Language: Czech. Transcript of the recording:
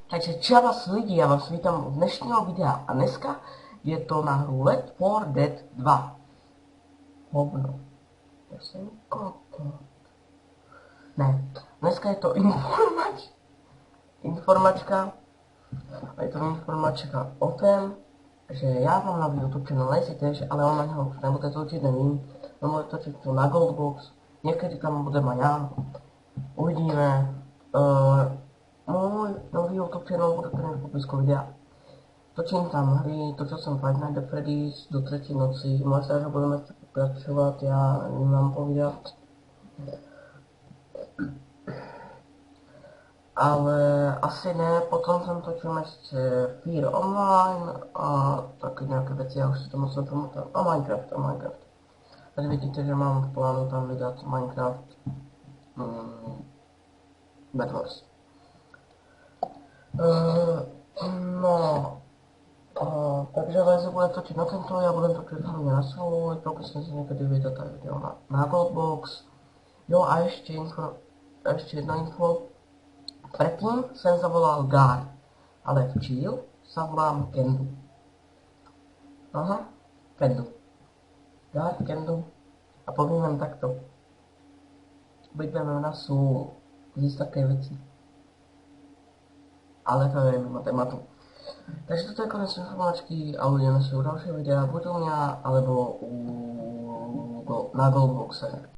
Takže čau vás lidi, já vás vítám u dnešního videa a dneska je to na hru Left 4 Dead 2. Hovno. Já jsem kokot. Ne, dneska je to informačka. A je to informačka o tom, že já mám nový YouTube channel Lazy Dash, ale on na něho už nebude točit, nevím. On bude točit to na Goldbox, někdy tam budeme a já. Uvidíme. Můj nový YouTube channel bude tady v popisku videa. Točím tam hry, točil jsem Five Nights at Freddy's do 3. noci, možná, že budeme pokračovat, já nevím vám povídat. Ale asi ne, potom jsem točil ještě Fear Online a taky nějaké věci, já už si to moc nepamatuju. A Minecraft. Tady vidíte, že mám v plánu tam vydat Minecraft Bed Wars. Takže Lazy bude točit na tento, já budu točit hlavně na svůj, pokusím se někdy vydat tady video na Goldbox. Jo a ještě jedna info. Předtím jsem zavolal Guard, ale v Chill zavolám Kendu. Aha, Kendu. Guard, Kendu. A povím vám takto. Budeme na sůl, zjistit také věci. Ale to je mimo tématu. Takže toto je konec informačky a uvidíme se u dalšího videa, buď u mě, alebo na Goldboxe.